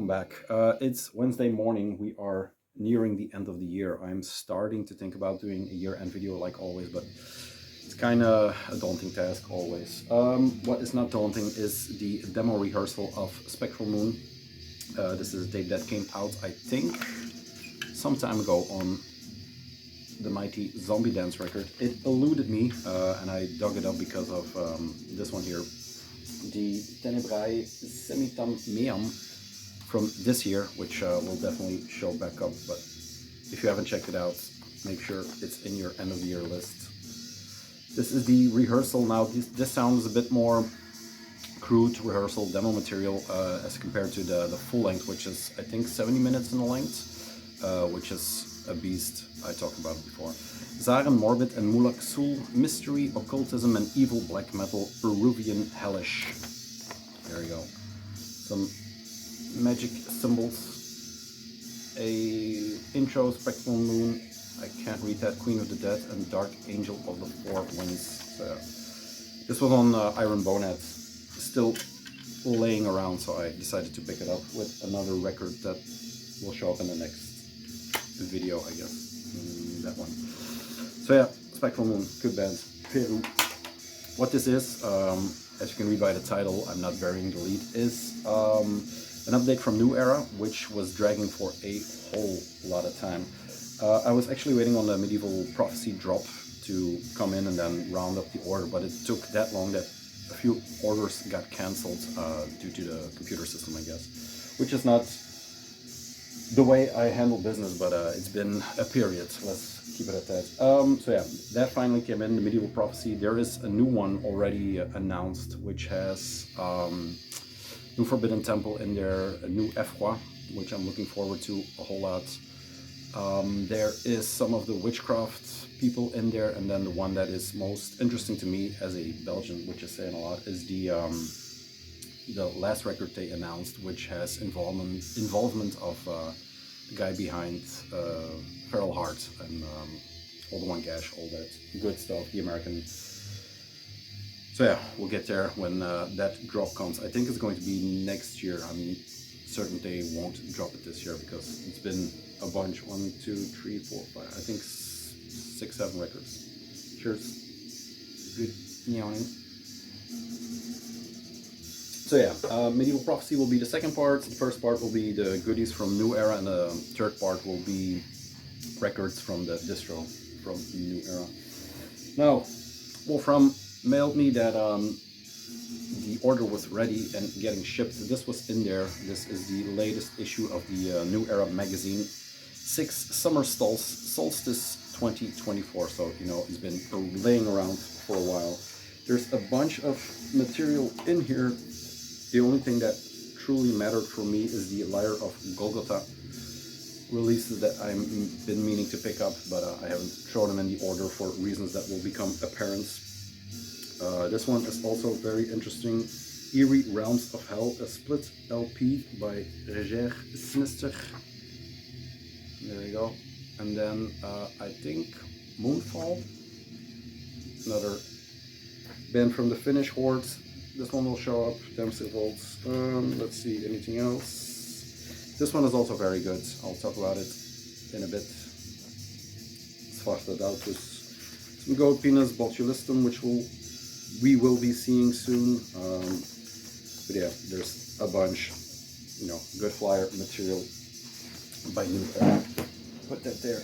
welcome back. It's Wednesday morning. We are nearing the end of the year. I'm starting to think about doing a year-end video like always, but it's kind of a daunting task always. What is not daunting is the demo rehearsal of Spectral Moon. This is a tape that came out, I think, some time ago on the mighty Zombie Dance record. It eluded me, and I dug it up because of this one here, the Tenebrae Semitam Meam from this year, which will definitely show back up. But if you haven't checked it out, make sure it's in your end of the year list. This is the rehearsal now. This sounds a bit more crude rehearsal demo material as compared to the full length, which is I think 70 minutes in the length, which is a beast. I talked about it before. Zaren Morbid and Malac Sul, Mystery, Occultism and Evil Black Metal, Peruvian Hellish. There you go. Some magic symbols. A intro, Spectral Moon. I can't read that. Queen of the Dead and Dark Angel of the Four Winds. So, this was on Iron Bonet, still laying around, so I decided to pick it up with another record that will show up in the next video, I guess. That one. So yeah, Spectral Moon, good band, Peru. What this is, as you can read by the title, I'm not burying the lead, is an update from New Era, which was dragging for a whole lot of time. I was actually waiting on the Medieval Prophecy drop to come in and then round up the order, but it took that long that a few orders got cancelled due to the computer system, I guess, which is not the way I handle business, but it's been a period. Let's keep it at that. So yeah, that finally came in, the Medieval Prophecy. There is a new one already announced, which has new Forbidden Temple in there, a new Efroy, which I'm looking forward to a whole lot. There is some of the witchcraft people in there, and then the one that is most interesting to me as a Belgian, which is saying a lot, is the last record they announced, which has involvement of the guy behind Feral Heart and All the One Gash, all that good stuff, the American. So yeah, we'll get there when that drop comes. I think it's going to be next year. I'm certain they won't drop it this year because it's been a bunch. 1, 2, 3, 4, 5. I think 6, 7 records. Cheers. Good yawning. So yeah, Medieval Prophecy will be the second part. The first part will be the goodies from New Era, and the third part will be records from the distro from New Era. Now, Wolfram mailed me that the order was ready and getting shipped. This was in there. This is the latest issue of the New Era magazine. 6 Summer Solstice 2024. So, you know, it's been laying around for a while. There's a bunch of material in here. The only thing that truly mattered for me is the Lyre of Golgotha releases that I've been meaning to pick up, but I haven't thrown them in the order for reasons that will become apparent. This one is also very interesting. Eerie Realms of Hell, a split LP by Reger Sinister. There you go. And then I think Moonfall, another band from the Finnish Horde. This one will show up. Dempsey Volts. Let's see, anything else? This one is also very good. I'll talk about it in a bit. Let's flush that out with some Goat Penis Botulistum, which we will be seeing soon. But yeah, there's a bunch, you know, good flyer material by New Era. Put that there.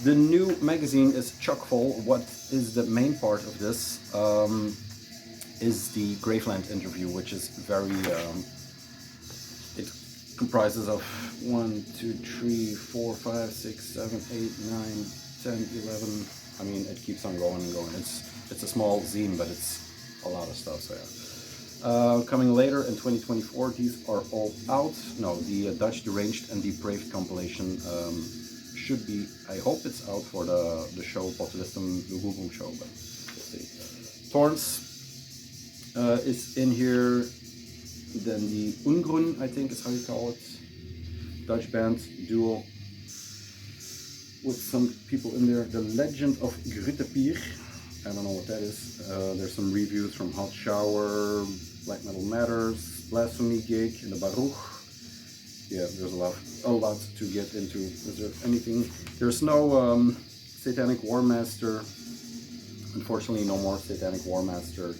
The new magazine is chock full. What is the main part of this? Is the Graveland interview, which is very, it comprises of 1, 2, 3, 4, 5, 6, 7, 8, 9, 10, 11. I mean, it keeps on going and going. It's a small zine, but it's a lot of stuff, so yeah. Coming later in 2024, these are all out. No, the Dutch Deranged and Depraved compilation should be, I hope it's out for the show, Botulistum, the Boom show, but we'll see. Thorns is in here, then the Ungrun, I think is how you call it, Dutch band, duo, with some people in there. The Legend of Gruttepier, I don't know what that is. There's some reviews from Hot Shower, Black Metal Matters, Blasphemy Gig, and the Baruch. yeah, there's a lot to get into. Is there anything? There's no Satanic War Master. Unfortunately, no more Satanic War Master.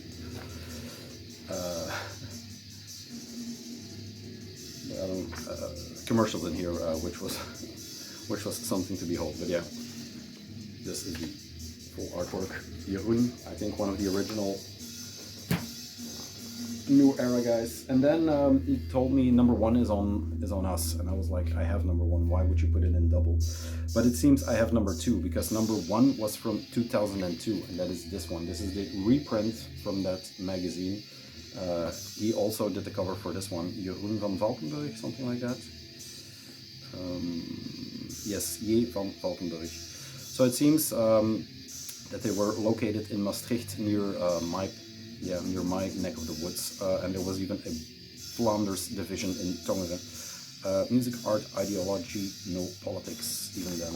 Commercials in here, which was something to behold. But yeah, this is the full artwork. Jeroen, I think one of the original new era guys. And then he told me number 1 is on us, and I was like, I have number 1. Why would you put it in double? But it seems I have number 2 because number 1 was from 2002, and that is this one. This is the reprint from that magazine. He also did the cover for this one, Jeroen van Valkenburg, something like that. Yes, J. van Valkenburg. So it seems that they were located in Maastricht near near my neck of the woods, and there was even a Flanders division in Tongeren. Music, art, ideology, no politics, even then.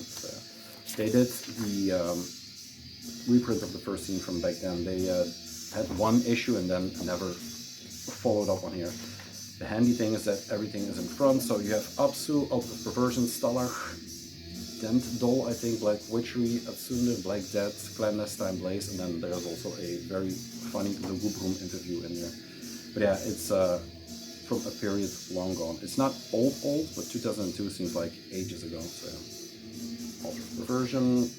They did the reprint of the first scene from back then. They had one issue and then never followed up on here. The handy thing is that everything is in front, so you have Apsu, Altar of Perversion, Stalag, Dent Doll, I think, Black Witchery, Atsunde, Black Death, Clandestine Blaze, and then there's also a very funny Reverorum interview in there. But yeah, it's from a period long gone. It's not old, but 2002 seems like ages ago. So yeah. Altar of Perversion.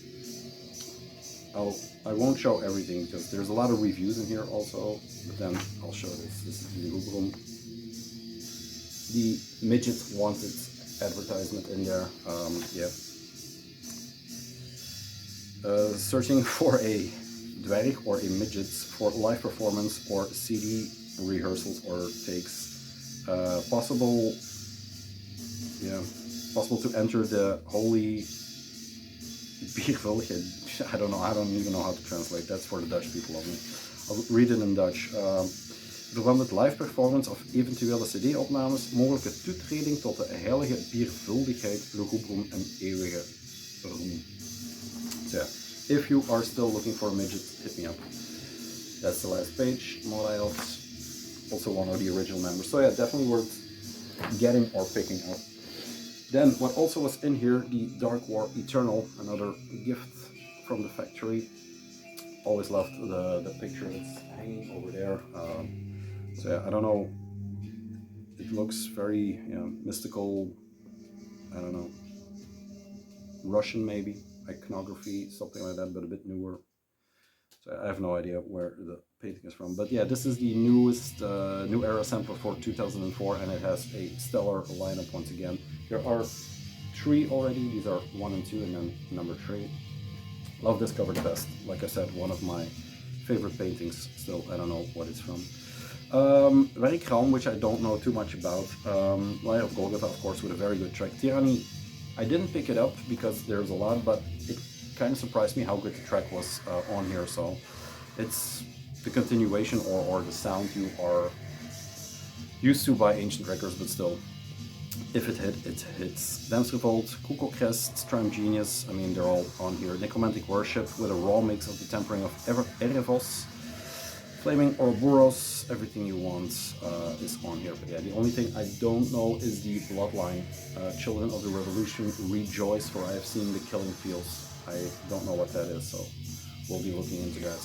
I won't show everything because there's a lot of reviews in here also, but then I'll show this. This is the Reverorum. The Midget Wanted advertisement in there. Yeah. Searching for a dwerg or a midget for live performance or CD rehearsals or takes. Possible to enter the holy Biervulligheid. I don't know. I don't even know how to translate. That's for the Dutch people only. I'll read it in Dutch. Verband met live performance of eventuele CD-opnames, mogelijke toetreding tot de heilige biervuldigheid, Reverorum en eeuwige roem. So yeah, if you are still looking for a midget, hit me up. That's the last page. Malac, also one of the original members. So yeah, definitely worth getting or picking up. Then what also was in here, the Dark War Eternal, another gift from the factory. Always loved the picture that's hanging over there. So yeah, I don't know. It looks very mystical. I don't know. Russian maybe, iconography, something like that, but a bit newer. So I have no idea where the painting is from. But yeah, this is the newest New Era sample for 2004, and it has a stellar lineup once again. There are 3 already. These are 1 and 2, and then number 3. Love this cover the best. Like I said, one of my favorite paintings still. I don't know what it's from. Reverorum, which I don't know too much about. Light of Golgotha, of course, with a very good track. Tyranny, I didn't pick it up because there's a lot, but it kind of surprised me how good the track was on here. So it's the continuation or the sound you are used to by ancient records, but still, if it hits. Dance Revolt, Kuko Crest, Triumph Genius, I mean, they're all on here. Necromantic Worship with a raw mix of the tempering of Erevos, Flaming Ouroboros, everything you want is on here. But yeah, the only thing I don't know is the Bloodline. Children of the Revolution, rejoice, for I have seen the killing fields. I don't know what that is, so we'll be looking into that.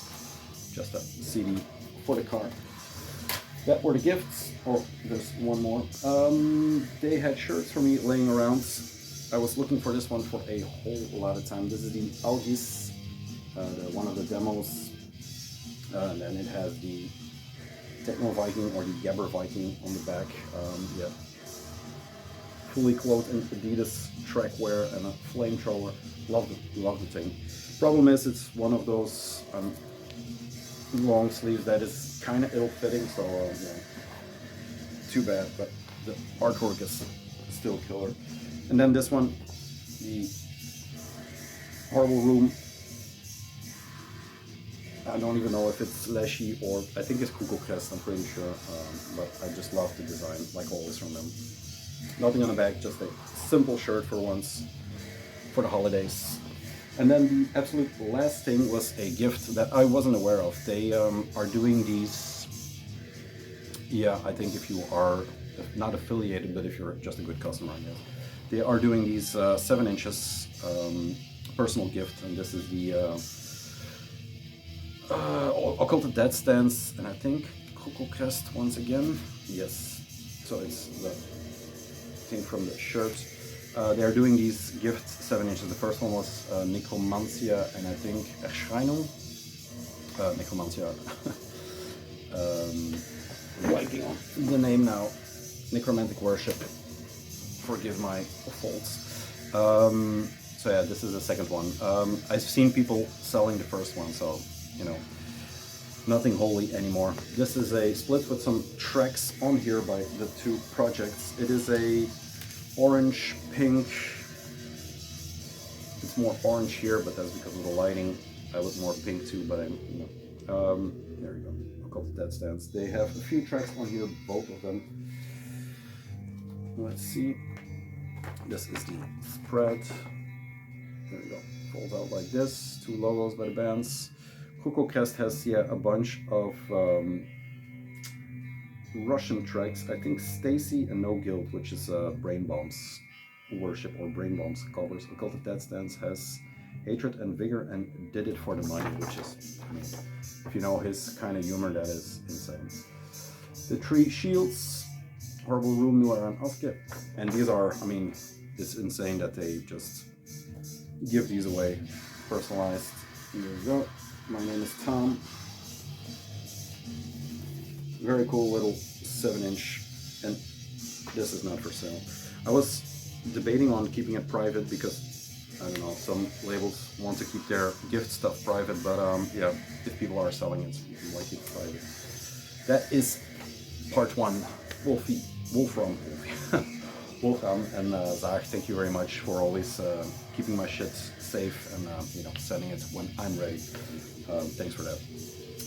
Just a CD for the car. That were the gifts. Oh, there's one more. They had shirts for me laying around. I was looking for this one for a whole lot of time. This is the Algis, one of the demos. And then it has the Techno Viking or the Gabber Viking on the back. Yeah, fully clothed in Adidas track wear and a flamethrower. Love the thing. Problem is, it's one of those long sleeves that is kind of ill-fitting, so yeah, too bad. But the artwork is still killer. And then this one, the Horrible Room. I don't even know if it's Leshy or I think it's Kuko Crest, I'm pretty sure, but I just love the design, like always from them. Nothing on the back, just a simple shirt for once, for the holidays. And then the absolute last thing was a gift that I wasn't aware of. They are doing these, yeah, I think if you are not affiliated, but if you're just a good customer, I guess. They are doing these 7 inches personal gift, and this is the Occulted Dead Stance, and I think Coco Crest once again. Yes, so it's the thing from the shirt. They are doing these gifts 7 inches. The first one was Necromancia, and I think Erscheinung. Necromancia. Blanking on the name now. Necromantic Worship. Forgive my faults. So yeah, this is the second one. I've seen people selling the first one, so you know, nothing holy anymore. This is a split with some tracks on here by the two projects. It is a orange, pink. It's more orange here, but that's because of the lighting. I look more pink too, but I'm, you know. There you go. Occulted Dead Stance. They have a few tracks on here, both of them. Let's see. This is the spread. There you go. Folds out like this. 2 logos by the bands. KukoCast has a bunch of Russian tracks. I think Stacy and No Guilt, which is Brain Bombs Worship or Brain Bombs covers. Occulted Dead Stance has Hatred and Vigor and Did It for the Money, which is, I mean, if you know his kind of humor, that is insane. The 3 Shields, Horrible Room, Noir and Aske. And these are, I mean, it's insane that they just give these away, personalized. Here we go. My name is Tom. Very cool little 7-inch, and this is not for sale. I was debating on keeping it private because, I don't know, some labels want to keep their gift stuff private, but yeah, if people are selling it, why keep it private? That is part 1. Wolfram, and Zach, thank you very much for always keeping my shit safe and you know, sending it when I'm ready. Thanks for that.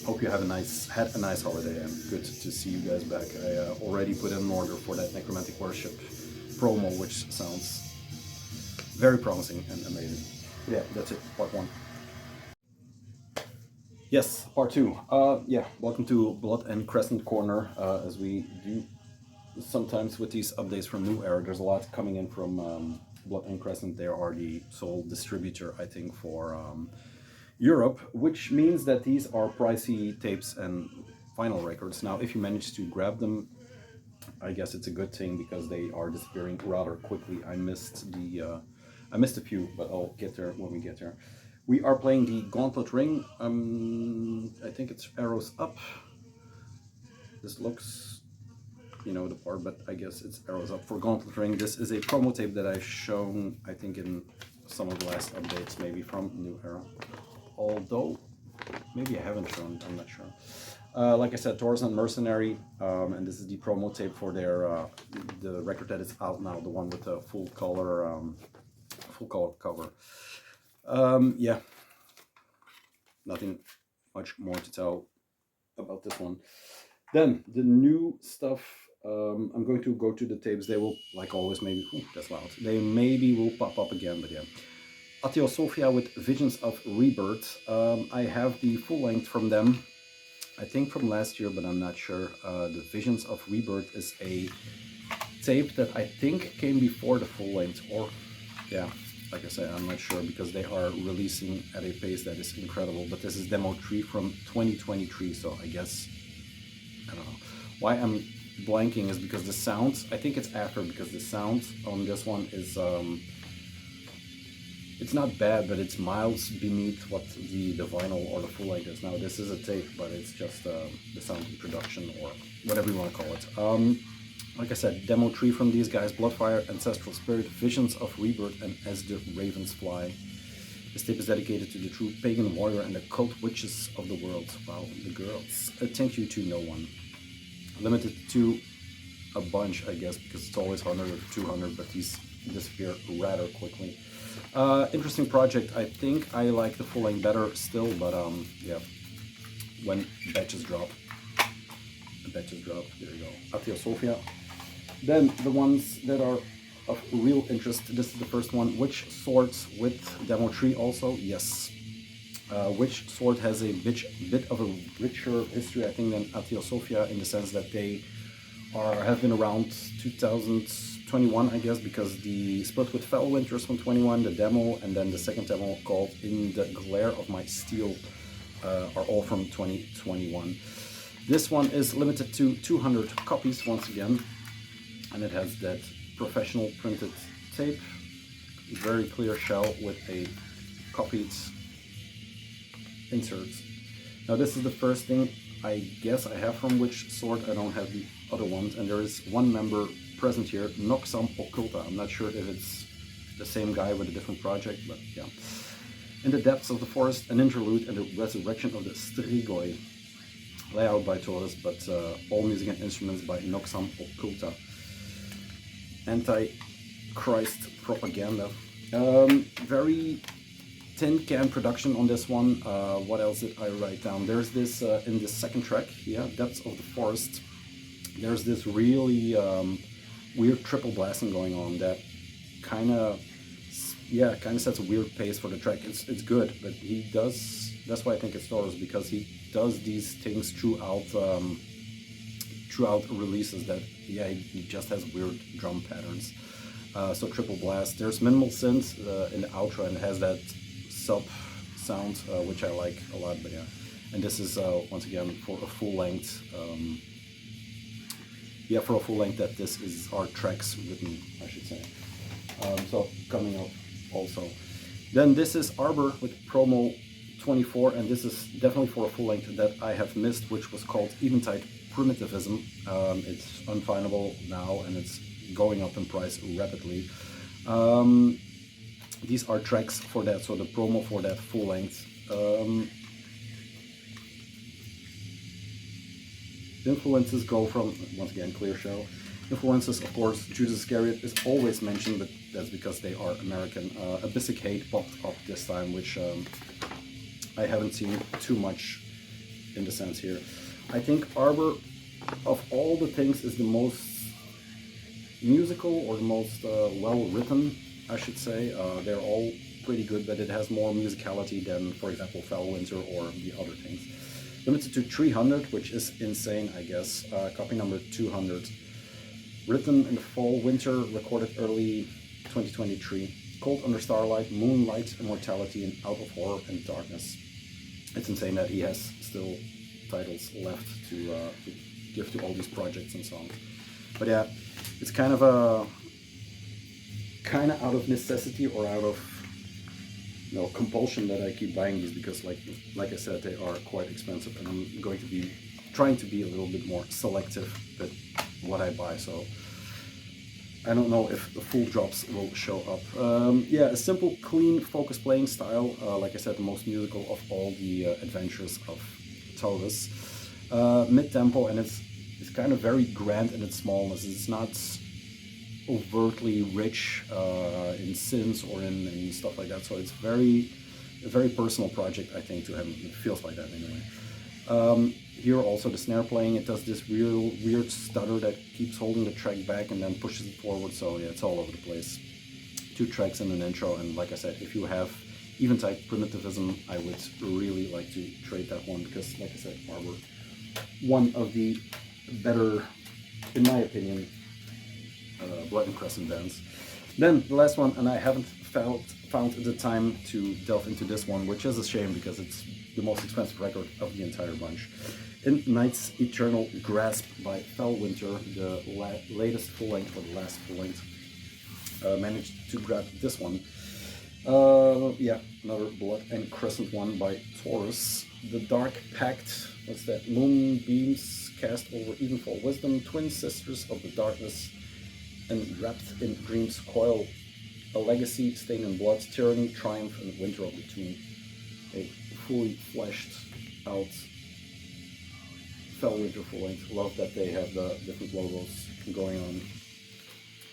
Hope you had a nice holiday, and good to see you guys back. I already put in an order for that Necromantic Worship promo, which sounds very promising and amazing. Yeah, that's it, part 1. Yes, part 2. Yeah, welcome to Blood and Crescent Corner, as we do sometimes with these updates from New Era. There's a lot coming in from Blood and Crescent. They are the sole distributor, I think, for Europe, which means that these are pricey tapes and vinyl records. Now, if you manage to grab them, I guess it's a good thing because they are disappearing rather quickly. I missed a few, but I'll get there when we get there. We are playing the Gauntlet Ring. I think it's arrows up. This looks, you know, the part, but I guess it's arrows up for Gauntlet Ring. This is a promo tape that I've shown, I think, in some of the last updates, maybe from New Era. Although, maybe I haven't shown it, I'm not sure. Like I said, Taurus and Mercenary, and this is the promo tape for their the record that is out now, the one with the full color cover. Yeah, nothing much more to tell about this one. Then the new stuff. I'm going to go to the tapes. They will, like always, maybe. Ooh, that's loud. They maybe will pop up again, but yeah. Theosophia with Visions of Rebirth. I have the full length from them, I think from last year, but I'm not sure. The Visions of Rebirth is a tape that I think came before the full length, or yeah, like I said, I'm not sure because they are releasing at a pace that is incredible. But this is demo 3 from 2023, so I guess, I don't know. Why I'm blanking is because the sounds, I think it's after, because the sound on this one is, it's not bad, but it's miles beneath what the vinyl or the full length is. Now this is a tape, but it's just the sound production or whatever you want to call it. Like I said, demo 3 from these guys: Bloodfire, Ancestral Spirit, Visions of Rebirth, and As the Ravens Fly. This tape is dedicated to the true pagan warrior and the cult witches of the world. Wow, the girls. Thank you to no one. Limited to a bunch, I guess, because it's always 100 or 200, but these disappear rather quickly. Interesting project. I think I like the full length better still, but yeah, when batches drop, there you go. Theosophia. Then the ones that are of real interest. This is the first one. Witch Swords with demo 3 also. Yes. Witch Sword has a bit of a richer history, I think, than Theosophia, in the sense that they have been around 2021, I guess, because the split with Fell Winters from 21, the demo, and then the second demo called In the Glare of My Steel are all from 2021. This one is limited to 200 copies once again, and it has that professional printed tape, very clear shell with a copied insert. Now this is the first thing I guess I have from Witch Sword. I don't have the other ones, and there is one member present here, Noxam Occulta. I'm not sure if it's the same guy with a different project, but yeah. In the Depths of the Forest, an interlude and the resurrection of the Strigoi. Layout by Taurus, but all music and instruments by Noxam Occulta. Anti-Christ propaganda. Very tin can production on this one. What else did I write down? There's this in the second track, yeah, Depths of the Forest. There's this really weird triple blasting going on that kind of sets a weird pace for the track. It's good, but he does. That's why I think it's Taurus, because he does these things throughout releases that he just has weird drum patterns. So triple blast. There's minimal synth in the outro, and it has that sub sound which I like a lot. But yeah, and this is once again for a full length. For a full length that this is our tracks written, I should say. So coming up also. Then this is Arbor with promo 24, and this is definitely for a full length that I have missed, which was called Eventide Primitivism. It's unfindable now, and it's going up in price rapidly. These are tracks for that, so the promo for that full length. Influences go from, once again, clear shell. Influences, of course, Judas Iscariot is always mentioned, but that's because they are American. Abyssicate popped up this time, which I haven't seen too much in the sense here. I think Arbor, of all the things, is the most musical or the most well-written, I should say. They're all pretty good, but it has more musicality than, for example, Fellwinter or the other things. Limited to 300, which is insane, I guess. Copy number 200. Written in the fall, winter, recorded early 2023. Cold Under Starlight, Moonlight, Immortality, and Out of Horror and Darkness. It's insane that he has still titles left to give to all these projects and songs. But yeah, it's kind of out of necessity or out of compulsion that I keep buying these, because like I said, they are quite expensive, and I'm going to be trying to be a little bit more selective with what I buy. So I don't know if the full drops will show up. A simple, clean, focused playing style. Like I said, the most musical of all the adventures of Taurus. Mid-tempo, and it's kind of very grand in its smallness. It's not overtly rich in synths or in stuff like that. So it's a very personal project, I think, to him. It feels like that anyway. Here also the snare playing, it does this real weird stutter that keeps holding the track back and then pushes it forward, so yeah, it's all over the place. 2 tracks and an intro, and like I said, if you have Eventide Primitivism, I would really like to trade that one, because like I said, Arbor, one of the better, in my opinion, Blood and Crescent bands. Then the last one, and I haven't found the time to delve into this one, which is a shame because it's the most expensive record of the entire bunch. In Night's Eternal Grasp by Fellwinter, the latest full length, or the last full length, managed to grab this one. Another Blood and Crescent one by Taurus. The Dark Pact, what's that? Moonbeams cast over Evenfall Wisdom, twin sisters of the darkness, and wrapped in dreams coil. A legacy stained in blood, tyranny, triumph, and winter of the tomb. A fully fleshed out Fellwinter full length. Love that they have the different logos going on.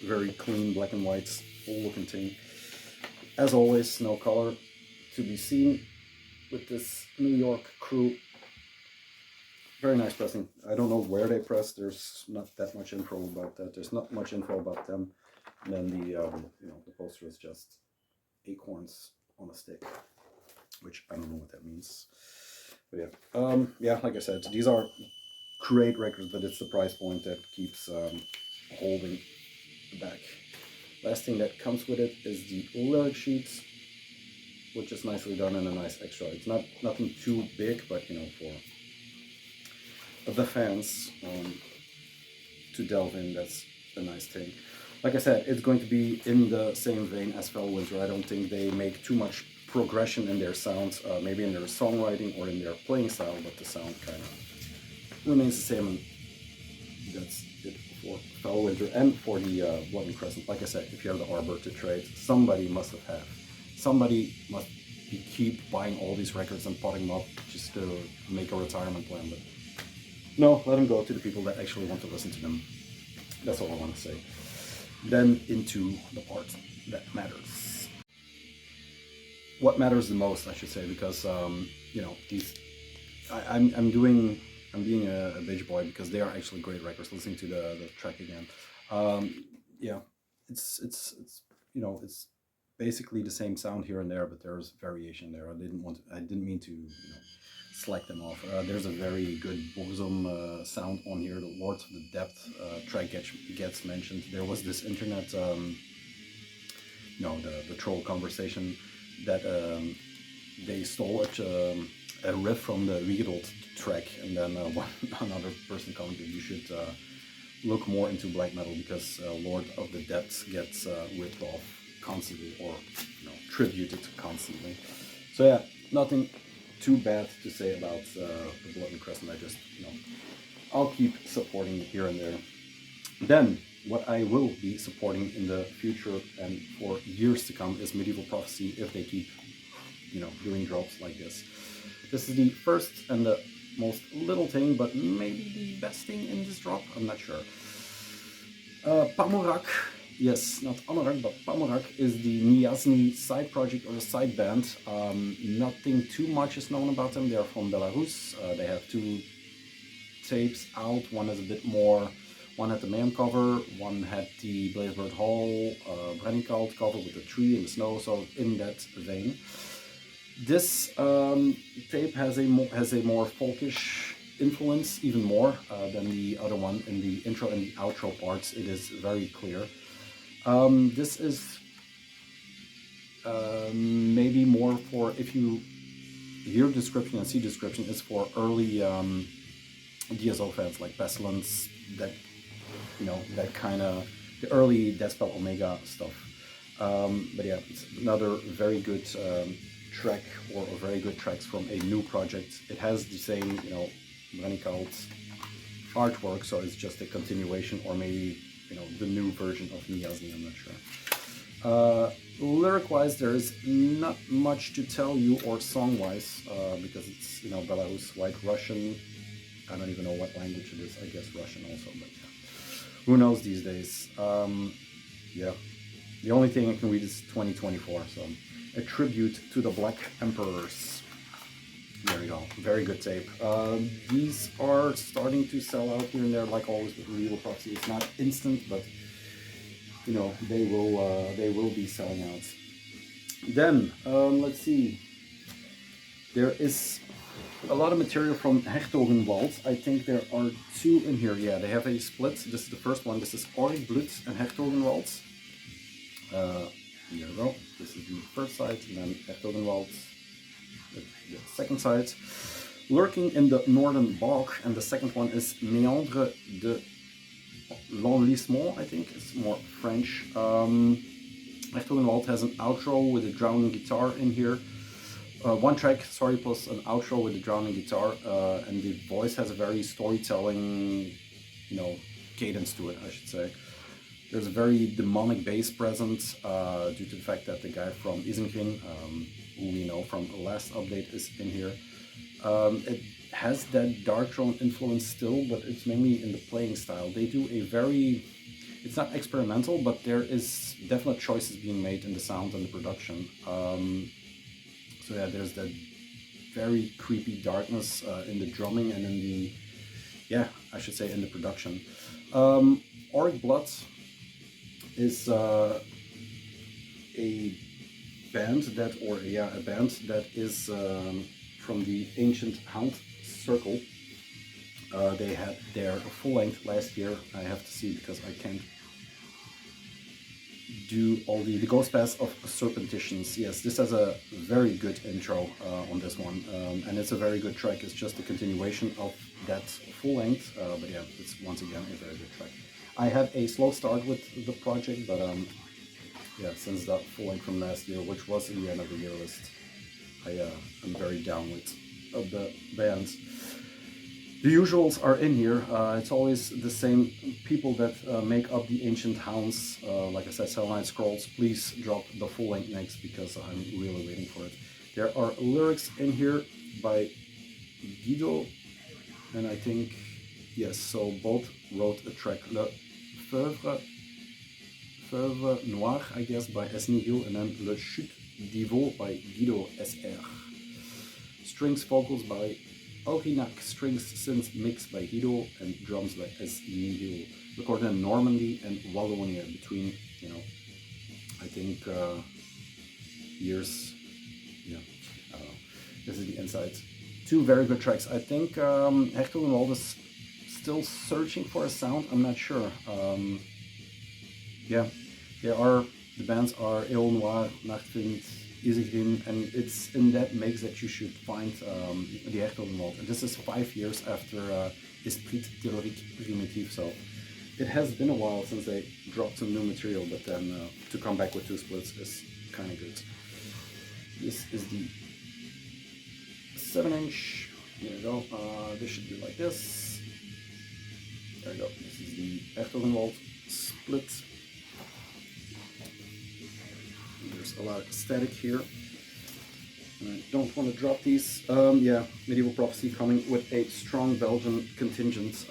Very clean black and white, full looking thing. As always, no color to be seen with this New York crew. Very nice pressing. I don't know where they press. There's not that much info about that. There's not much info about them. And then the poster is just acorns on a stick, which I don't know what that means. But yeah, like I said, these are great records, but it's the price point that keeps holding back. Last thing that comes with it is the lyric sheets, which is nicely done and a nice extra. It's nothing too big, but you know, for the fans to delve in, that's a nice thing. Like I said, it's going to be in the same vein as Fellwinter. I don't think they make too much progression in their sounds, maybe in their songwriting or in their playing style, but the sound kind of remains the same, and that's it for Fellwinter and for the Blood and Crescent. Like I said, if you have the Arbor to trade, somebody must have. Somebody must keep buying all these records and potting them up just to make a retirement plan. But no, let them go to the people that actually want to listen to them. That's all I want to say. Then into the part that matters. What matters the most, I should say, because you know, these I'm being a bitch boy because they are actually great records. Listening to the track again, yeah, it's you know, it's basically the same sound here and there, but there's variation there. I didn't mean to, you know, slack them off. There's a very good bosom sound on here. The Lords of the Depth track gets mentioned. There was this internet, you know, the troll conversation that they stole a riff from the Reverorum track, and then another person commented, you should look more into black metal because Lord of the Depths gets ripped off constantly, or you know, tributed constantly. So yeah, nothing too bad to say about the Blood and Crescent. I just, you know, I'll keep supporting here and there. Then what I will be supporting in the future and for years to come is Medieval Prophecy, if they keep, you know, doing drops like this. This is the first and the most little thing, but maybe the best thing in this drop, I'm not sure. Pamurak, yes, not Anorak, but Pamurak is the Niasny side project or a side band. Nothing too much is known about them. They are from Belarus. They have 2 tapes out. One is a bit more, one had the man cover, one had the Blazebird Hall, Brennikald cover with the tree and the snow, so in that vein. This tape has a more folkish influence, even more than the other one. In the intro and the outro parts, it is very clear. This is maybe more for, if you hear description and see description, is for early DSO fans like Pestilence, that, you know, that kind of the early Deathspell Omega stuff. But yeah, it's another very good track, or very good tracks from a new project. It has the same, you know, Brennikald artwork, so it's just a continuation, or maybe, you know, the new version of Niasny, I'm not sure. Lyric-wise, there is not much to tell you, or song-wise, because it's, you know, Belarus, White Russian. I don't even know what language it is. I guess Russian also, but yeah. Who knows these days? Yeah. The only thing I can read is 2024, so a tribute to the Black Emperors. There you go. Very good tape. These are starting to sell out here and there, like always with Medieval Prophecy. It's not instant, but you know, they will be selling out. Then let's see. There is a lot of material from Hertogenwald. I think there are 2 in here. Yeah, they have a split. This is the first one. This is Orgblut and Hertogenwald. Here we go. This is the first side, and then Hertogenwald, the second side. Lurking in the Northern Bog, and the second one is Méandre de l'Enlissement, I think. It's more French. Hertogenwald has an outro with a drowning guitar in here. 1 track, sorry, plus an outro with a drowning guitar, and the voice has a very storytelling, you know, cadence to it, I should say. There's a very demonic bass present due to the fact that the guy from Isenkin, who we know from the last update, is in here. It has that dark drone influence still, but it's mainly in the playing style. They do a very, it's not experimental, but there is definite choices being made in the sound and the production. So yeah, there's that very creepy darkness in the drumming and in the, yeah, I should say in the production. Auric Blood is a band that, a band that is from the ancient Hound circle. They had their full length last year. I have to see because I can't do all the Ghost Pass of Serpentitions. Yes, this has a very good intro on this one, and it's a very good track. It's just a continuation of that full length, but yeah, it's once again a very good track. I had a slow start with the project, but yeah, since that full length from last year, which was in the end of the year list, I'm very down with the bands. The usuals are in here. It's always the same people that make up the Ancient Hounds. Like I said, Selenite Scrolls. Please drop the full length next because I'm really waiting for it. There are lyrics in here by Guido, and I think, yes, so both wrote a track. Le Feuvre Noir, I guess, by S. Nihil, and then Le Chute d'Ivo by Guido SR. Strings vocals by Alginac, strings synth mix by Guido, and drums by S. Nihil. Recorded in Normandy and Wallonia between, you know, I think years, yeah, I don't know. This is the inside. Two very good tracks. I think Hertogenwald is still searching for a sound. I'm not sure. Yeah, the bands are Eau Noir, Nachtwind, Isigrin, and it's in that mix that you should find the Hertogenwald. And this is 5 years after Esprit Théorique Primitif, so it has been a while since they dropped some new material, but then to come back with two splits is kind of good. This is the 7-inch. There you go. This should be like this. There you go. This is the Hertogenwald split. There's a lot of static here. And I don't want to drop these. Yeah, Medieval Prophecy coming with a strong Belgian contingent,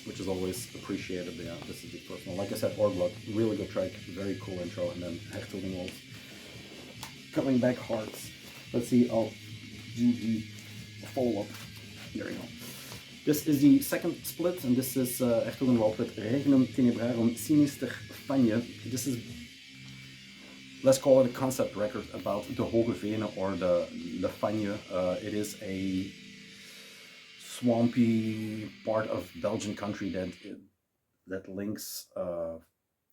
which is always appreciated. Yeah, this is the first one. Like I said, Orglot, really good track, very cool intro, and then Hertogenwald coming back hard. Let's see, I'll do the follow-up. There you go. This is the second split, and this is Hertogenwald with Regnum Tenebrarum Sinister Fagne. This is, let's call it a concept record about the Hoge Vene or the Fagne. It is a swampy part of Belgian country that links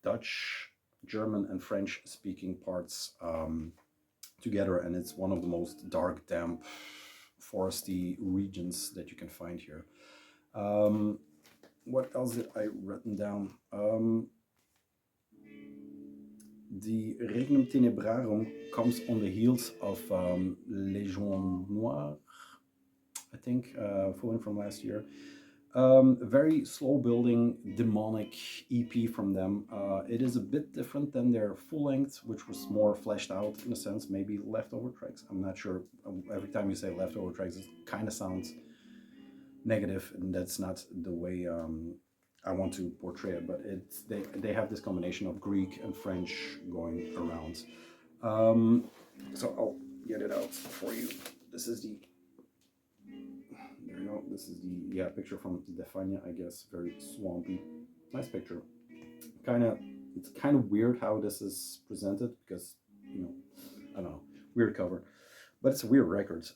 Dutch, German, and French-speaking parts together, and it's one of the most dark, damp, foresty regions that you can find here. What else did I written down? The Regnum Tenebrarum comes on the heels of Légion Noire, I think, following from last year. Very slow building, demonic EP from them. It is a bit different than their full length, which was more fleshed out in a sense, maybe leftover tracks. I'm not sure. Every time you say leftover tracks, it kind of sounds negative, and that's not the way I want to portray it, but they have this combination of Greek and French going around. So I'll get it out for you. This is the, there you go. This is the picture from the Fagne, I guess. Very swampy. Nice picture. It's kind of weird how this is presented because, you know, I don't know, weird cover. But it's a weird record.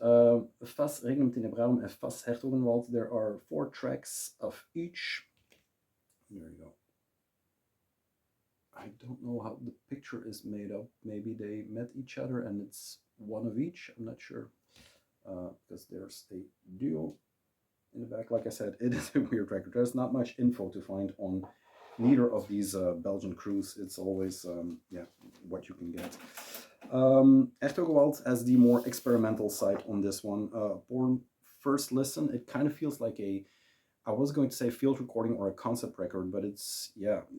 Fas Regnum Tenebrarum and Fas Hertogenwald. There are 4 tracks of each. There you go. I don't know how the picture is made up. Maybe they met each other and it's one of each. I'm not sure. Because there's a duo in the back. Like I said, it is a weird record. There's not much info to find on neither of these Belgian crews. It's always what you can get. Hertogenwald has the more experimental side on this one. Upon first listen, it kind of feels like I was going to say field recording or a concept record, but it's,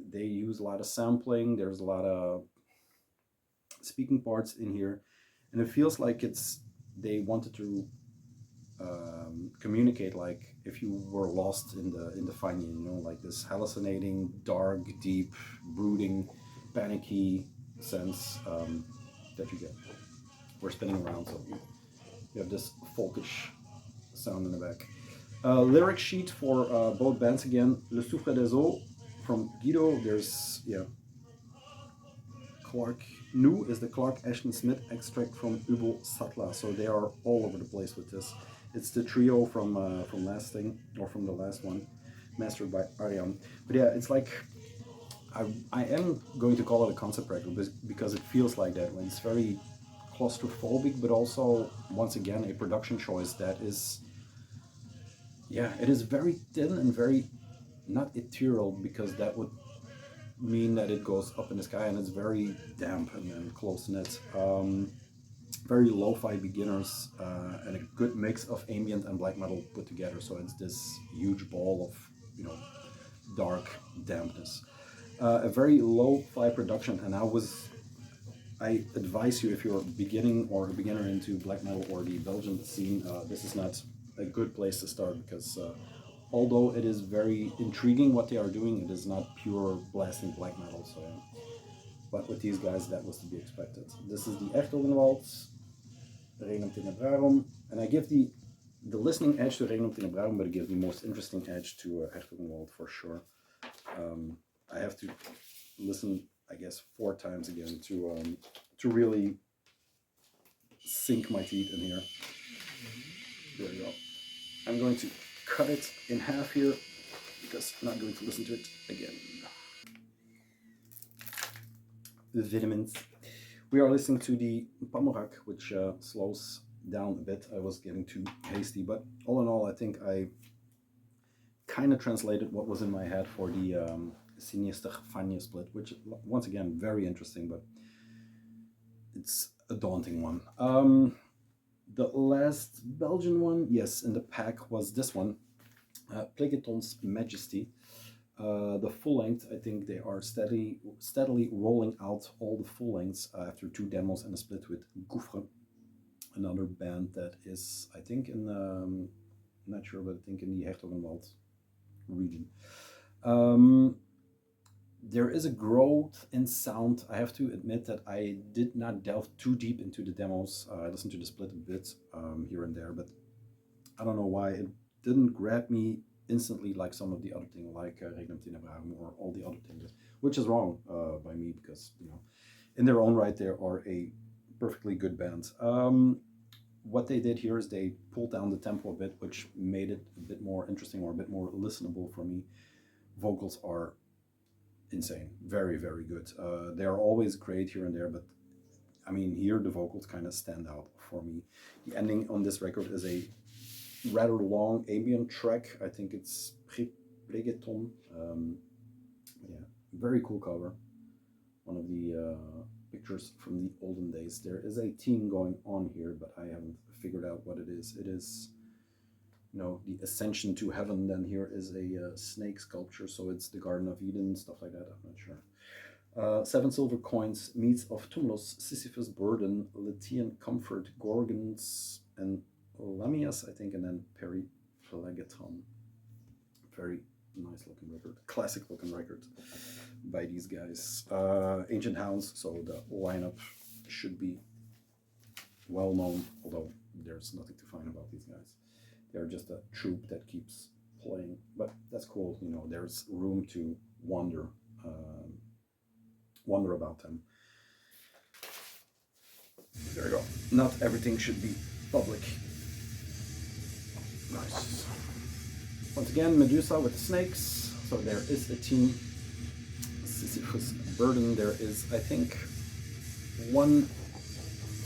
they use a lot of sampling. There's a lot of speaking parts in here, and it feels like they wanted to communicate like if you were lost in the Fagne, you know, like this hallucinating, dark, deep, brooding, panicky sense that you get. We're spinning around, so you have this folkish sound in the back. Lyric sheet for both bands again. Le Souffre des Eaux from Guido. There's, Clark Nu is the Clark Ashton Smith extract from Ubo Satla. So they are all over the place with this. It's the trio from last thing, or from the last one, mastered by Ariam. But yeah, it's like I am going to call it a concept record because it feels like that. When it's very claustrophobic, but also once again a production choice that is, yeah, it is very thin and very not ethereal, because that would mean that it goes up in the sky, and it's very damp and close knit. Very lo-fi beginners, and a good mix of ambient and black metal put together. So it's this huge ball of, you know, dark dampness. A very lo-fi production, and I advise you, if you're beginning or a beginner into black metal or the Belgian scene, this is not a good place to start, because although it is very intriguing what they are doing, it is not pure blasting black metal. So, yeah. But with these guys, that was to be expected. This is the Echtogenwald, Regnum Tenebrarum, and I give the listening edge to Regnum Tenebrarum, but I give the most interesting edge to Echtogenwald for sure. I have to listen, I guess, 4 times again to really sink my teeth in here. There we go. I'm going to cut it in half here, because I'm not going to listen to it again. The vitamins. We are listening to the Pamorak, which slows down a bit. I was getting too hasty, but all in all, I think I kind of translated what was in my head for the Sinister Fania split, which, once again, very interesting, but it's a daunting one. The last Belgian one, yes, in the pack was this one, Plegaton's Majesty. The full length, I think they are steadily rolling out all the full lengths after 2 demos and a split with Gouffre, another band that is, I think, in I'm not sure, but I think in the Hertogenwald region. There is a growth in sound. I have to admit that I did not delve too deep into the demos. I listened to the split a bit here and there, but I don't know why it didn't grab me instantly like some of the other things, like Regnum Tenebrarum or all the other things, which is wrong by me, because, you know, in their own right, they are a perfectly good band. What they did here is they pulled down the tempo a bit, which made it a bit more interesting or a bit more listenable for me. Vocals are insane, very, very good. They are always great here and there, but I mean, here the vocals kind of stand out for me. The ending on this record is a rather long ambient track. I think it's Plegaton. Yeah, very cool cover. One of the pictures from the olden days. There is a theme going on here, but I haven't figured out what it is. It is, you know, the ascension to heaven. Then here is a snake sculpture, so it's the Garden of Eden, stuff like that. I'm not sure. 7 silver coins, meats of Tumulus, Sisyphus burden, Latian comfort, Gorgons, and Lamias, I think, and then Periplegaton. Very nice looking record, classic looking record by these guys. Ancient Hounds, so the lineup should be well known, although there's nothing to find about these guys. They're just a troupe that keeps playing, but that's cool. You know, there's room to wonder about them. There you go. Not everything should be public. Nice. Once again, Medusa with the snakes. So there is a team. Sisyphus burden. There is, I think, one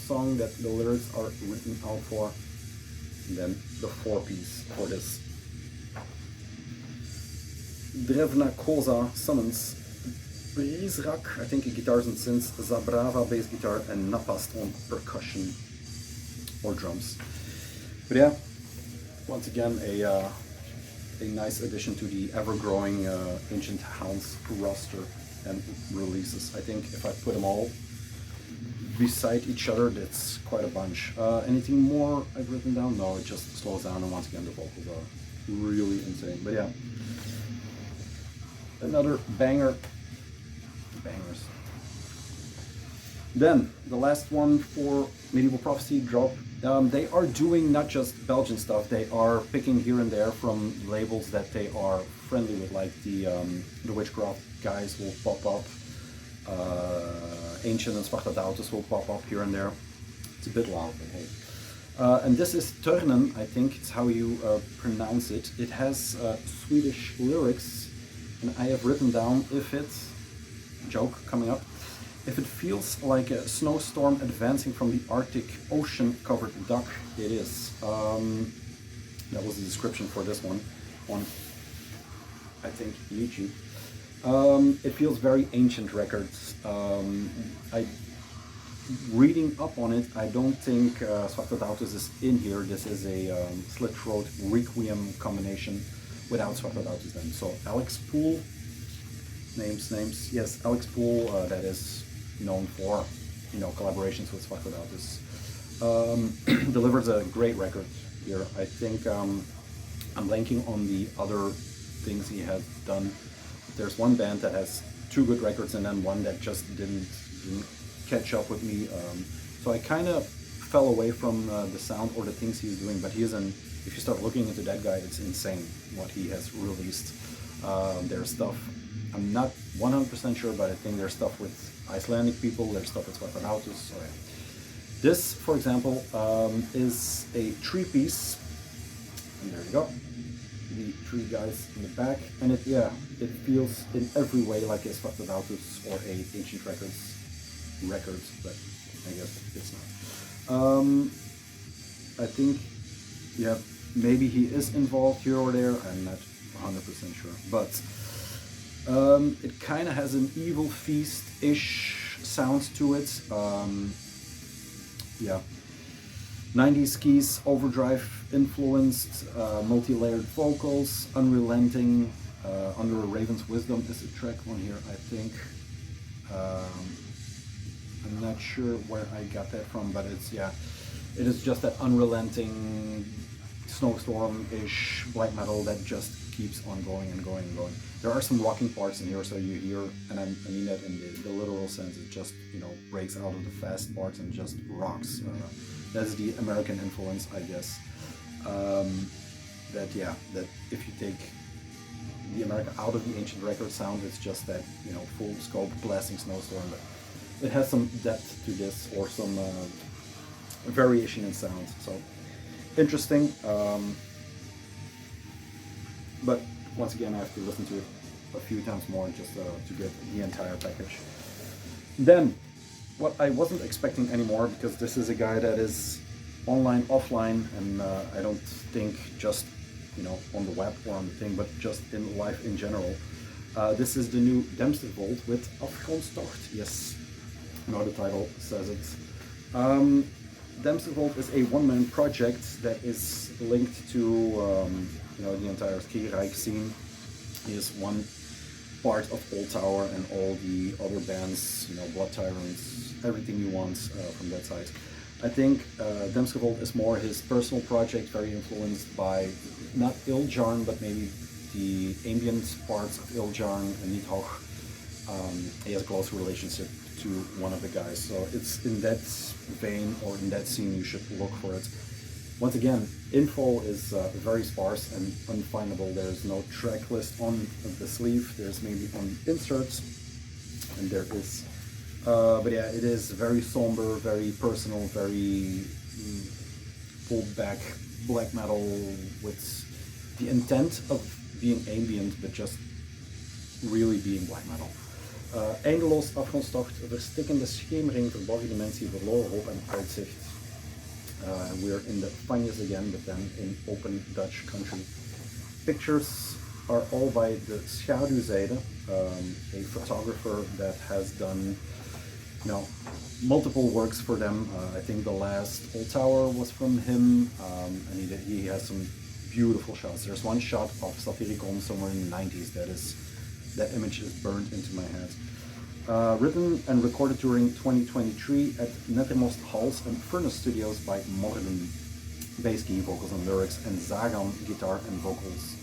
song that the lyrics are written out for, and then the 4-piece for this. Drevna Koza summons Brizrak, I think, guitars and synths, Zabrava bass guitar, and Napast on percussion or drums. But yeah, once again, a nice addition to the ever-growing Ancient Hounds roster and releases. I think if I put them all beside each other, that's quite a bunch. Anything more I've written down? No, it just slows down, and once again the vocals are really insane. But yeah, another banger. Bangers. Then the last one for Medieval Prophecy drop. They are doing not just Belgian stuff, they are picking here and there from labels that they are friendly with, like the Witchcraft guys will pop up, Ancient and Sparta Dautus will pop up here and there. It's a bit loud, but hey. And this is Törnen, I think it's how you pronounce it. It has Swedish lyrics, and I have written down, if it's, joke coming up, if it feels like a snowstorm advancing from the Arctic Ocean-covered duck, it is. That was the description for this one on, I think, YouTube. It feels very ancient records. Reading up on it, I don't think Zwarte Autos is in here. This is a Slit Throat Requiem combination without Zwarte Autos then. So Alex Poole, names, yes, Alex Poole, that is known for, collaborations with Zwarte Autos. Delivers a great record here. I think I'm blanking on the other things he has done. There's one band that has 2 good records and then one that just didn't catch up with me. So I kind of fell away from the sound or the things he's doing, but if you start looking into that guy, it's insane what he has released. There's stuff, I'm not 100% sure, but I think there's stuff with Icelandic people, there's stuff with Zwarte Autos. So yeah. This, for example, is a 3-piece, and there you go, the 3 guys in the back, and it feels in every way like a Zwarte Autos or a Ancient Records, but I guess it's not. I think, maybe he is involved here or there, I'm not 100% sure, but it kind of has an Evil Feast-ish sound to it. 90s keys, overdrive influenced, multi-layered vocals, unrelenting, Under a Raven's Wisdom is a track on here, I think. I'm not sure where I got that from, but it is just that unrelenting snowstorm-ish black metal that just keeps on going and going and going. There are some rocking parts in here, so you hear, and I mean that in the literal sense, it just, breaks out of the fast parts and just rocks. That's the American influence, I guess. That if you take the America out of the Ancient Record sound, it's just that, full scope blasting snowstorm, but it has some depth to this, or some variation in sound. So interesting, but once again I have to listen to it a few times more just to get the entire package. Then what I wasn't expecting anymore, because this is a guy that is online, offline, and I don't think just on the web or on the thing, but just in life in general. This is the new Dempster Vault with Afgrondstocht. Yes, the title says it. Dempster Vault is a one-man project that is linked to the entire ski Reich scene. He is one part of Old Tower and all the other bands, Blood Tyrants, everything you want from that side. I think Dempster Vault is more his personal project, very influenced by not Iljarn, but maybe the ambient parts of Iljarn and Nidhogg. He has a close relationship to one of the guys, so it's in that vein or in that scene you should look for it. Once again, info is very sparse and unfindable. There's no track list on the sleeve, there's maybe on inserts, and there is. But yeah, it is very somber, very personal, very pulled back black metal with the intent of being ambient, but just really being black metal. Eindeloos afgrondstocht, verstikkende schemering, verborgen dimensie, verloren hoop en uitzicht. We're in the Fanyas again, but then in open Dutch country. Pictures are all by the Schaduwzijde, a photographer that has done multiple works for them. I think the last Old Tower was from him, and he has some beautiful shots. There's one shot of Satyricon somewhere in the 90s that image is burned into my head. Written and recorded during 2023 at Nettermost Halls and Furnace Studios by Morden. Bass key, vocals and lyrics, and Zagan guitar and vocals,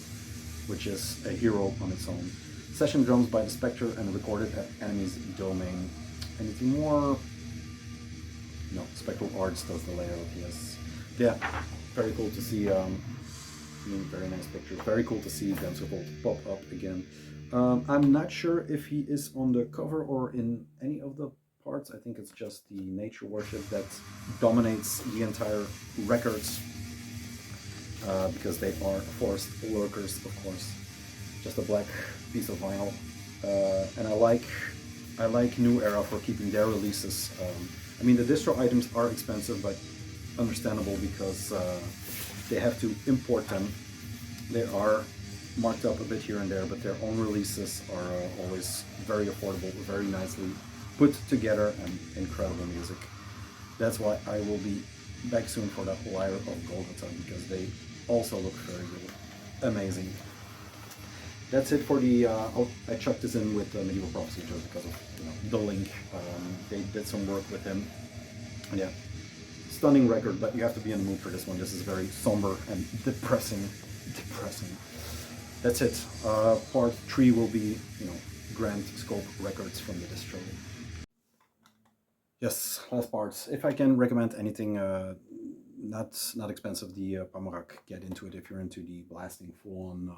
which is a hero on its own. Session drums by the Spectre and recorded at Enemy's Domain. Anything more? No, Spectral Arts does the layout, yes. Yeah, very cool to see, very nice picture. Very cool to see Dempster Vault pop up again. I'm not sure if he is on the cover or in any of the parts. I think it's just the nature worship that dominates the entire records, because they are forest lurkers, of course. Just a black piece of vinyl, and I like New Era for keeping their releases. I mean, the distro items are expensive, but understandable because they have to import them. They are marked up a bit here and there, but their own releases are always very affordable, very nicely put together, and incredible music. That's why I will be back soon for that Lyre of Golgotha, because they also look very good. Amazing. That's it for the, I chucked this in with Medieval Prophecy just because of, you know, the link. They did some work with him. And yeah, stunning record, but you have to be in the mood for this one. This is very somber and depressing. That's it. Part 3 will be, you know, grand scope records from the distro. Yes, last parts. If I can recommend anything, not expensive, the Pamarak. Get into it if you're into the blasting full-on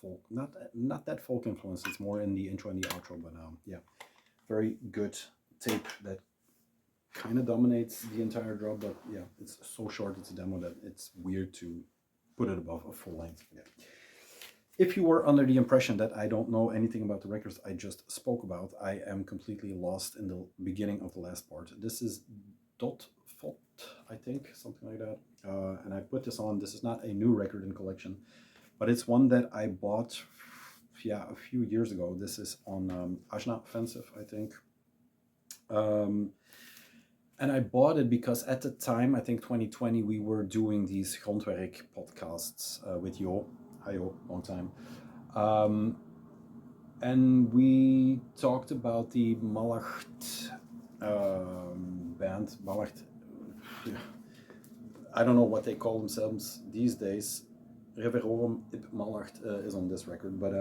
folk. Not that folk influence. It's more in the intro and the outro, but yeah, very good tape that kind of dominates the entire drop. But yeah, it's so short. It's a demo that it's weird to put it above a full length. Yeah. If you were under the impression that I don't know anything about the records I just spoke about, I am completely lost in the beginning of the last part. This is Dot Fault, I think, something like that. And I put this on. This is not a new record in collection, but it's one that I bought, yeah, a few years ago. This is on Ajna Offensive, I think. And I bought it because at the time, I think 2020, we were doing these Grondwerk podcasts with Jo. Hi Jo, long time. And we talked about the Malac band. Malac, I don't know what they call themselves these days. Reverorum Malac is on this record, but